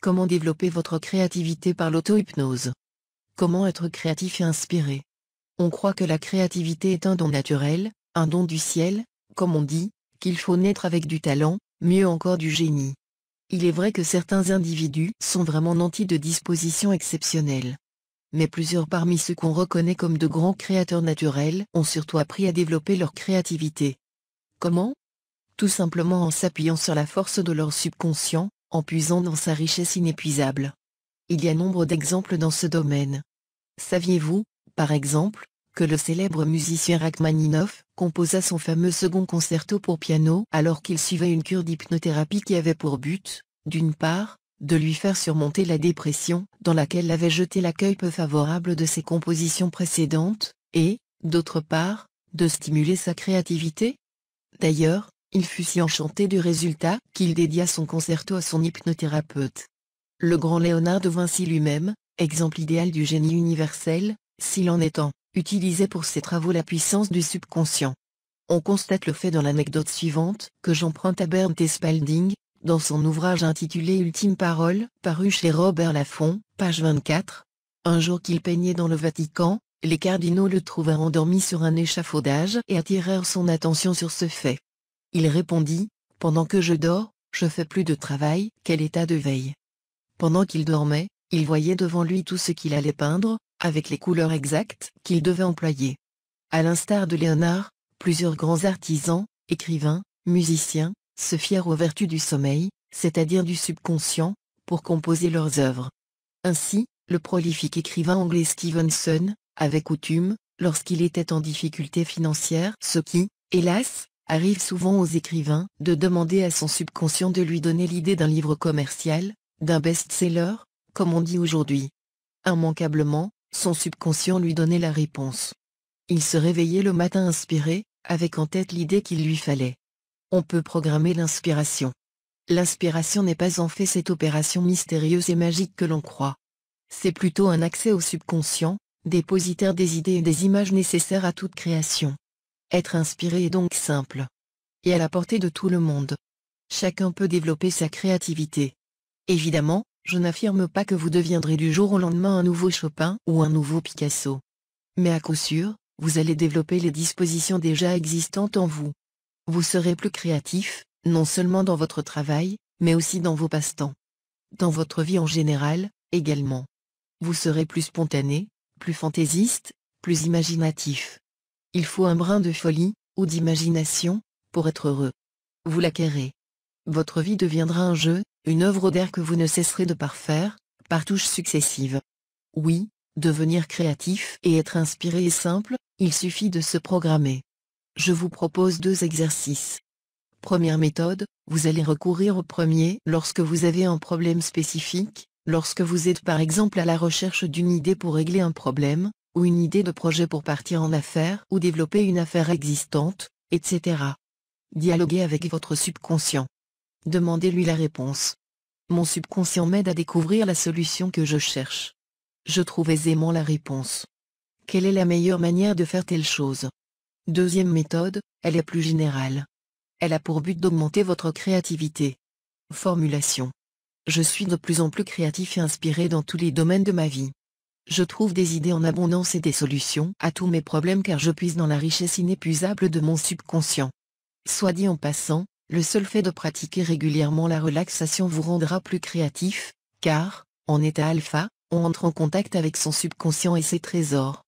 Comment développer votre créativité par l'auto-hypnose? Comment être créatif et inspiré? On croit que la créativité est un don naturel, un don du ciel, comme on dit, qu'il faut naître avec du talent, mieux encore du génie. Il est vrai que certains individus sont vraiment nantis de dispositions exceptionnelles. Mais plusieurs parmi ceux qu'on reconnaît comme de grands créateurs naturels ont surtout appris à développer leur créativité. Comment? Tout simplement en s'appuyant sur la force de leur subconscient, en puisant dans sa richesse inépuisable. Il y a nombre d'exemples dans ce domaine. Saviez-vous, par exemple, que le célèbre musicien Rachmaninoff composa son fameux second concerto pour piano alors qu'il suivait une cure d'hypnothérapie qui avait pour but, d'une part, de lui faire surmonter la dépression dans laquelle l'avait jeté l'accueil peu favorable de ses compositions précédentes, et, d'autre part, de stimuler sa créativité? D'ailleurs, il fut si enchanté du résultat qu'il dédia son concerto à son hypnothérapeute. Le grand Léonard de Vinci lui-même, exemple idéal du génie universel, s'il en est un, utilisait pour ses travaux la puissance du subconscient. On constate le fait dans l'anecdote suivante, que j'emprunte à Bernd T. Spalding, dans son ouvrage intitulé Ultime Parole, paru chez Robert Laffont, page 24. Un jour qu'il peignait dans le Vatican, les cardinaux le trouvèrent endormi sur un échafaudage et attirèrent son attention sur ce fait. Il répondit, « Pendant que je dors, je fais plus de travail, quel état de veille !» Pendant qu'il dormait, il voyait devant lui tout ce qu'il allait peindre, avec les couleurs exactes qu'il devait employer. À l'instar de Léonard, plusieurs grands artisans, écrivains, musiciens, se fièrent aux vertus du sommeil, c'est-à-dire du subconscient, pour composer leurs œuvres. Ainsi, le prolifique écrivain anglais Stevenson avait coutume, lorsqu'il était en difficulté financière, ce qui, hélas, arrive souvent aux écrivains, de demander à son subconscient de lui donner l'idée d'un livre commercial, d'un best-seller, comme on dit aujourd'hui. Immanquablement, son subconscient lui donnait la réponse. Il se réveillait le matin inspiré, avec en tête l'idée qu'il lui fallait. On peut programmer l'inspiration. L'inspiration n'est pas en fait cette opération mystérieuse et magique que l'on croit. C'est plutôt un accès au subconscient, dépositaire des idées et des images nécessaires à toute création. Être inspiré est donc simple. Et à la portée de tout le monde. Chacun peut développer sa créativité. Évidemment, je n'affirme pas que vous deviendrez du jour au lendemain un nouveau Chopin ou un nouveau Picasso. Mais à coup sûr, vous allez développer les dispositions déjà existantes en vous. Vous serez plus créatif, non seulement dans votre travail, mais aussi dans vos passe-temps. Dans votre vie en général, également. Vous serez plus spontané, plus fantaisiste, plus imaginatif. Il faut un brin de folie, ou d'imagination, pour être heureux. Vous l'acquérez. Votre vie deviendra un jeu, une œuvre d'art que vous ne cesserez de parfaire, par touches successives. Oui, devenir créatif et être inspiré est simple, il suffit de se programmer. Je vous propose 2 exercices. Première méthode, vous allez recourir au premier lorsque vous avez un problème spécifique, lorsque vous êtes par exemple à la recherche d'une idée pour régler un problème, ou une idée de projet pour partir en affaires ou développer une affaire existante, etc. Dialoguez avec votre subconscient. Demandez-lui la réponse. Mon subconscient m'aide à découvrir la solution que je cherche. Je trouve aisément la réponse. Quelle est la meilleure manière de faire telle chose? Deuxième méthode, elle est plus générale. Elle a pour but d'augmenter votre créativité. Formulation. Je suis de plus en plus créatif et inspiré dans tous les domaines de ma vie. Je trouve des idées en abondance et des solutions à tous mes problèmes car je puise dans la richesse inépuisable de mon subconscient. Soit dit en passant, le seul fait de pratiquer régulièrement la relaxation vous rendra plus créatif, car, en état alpha, on entre en contact avec son subconscient et ses trésors.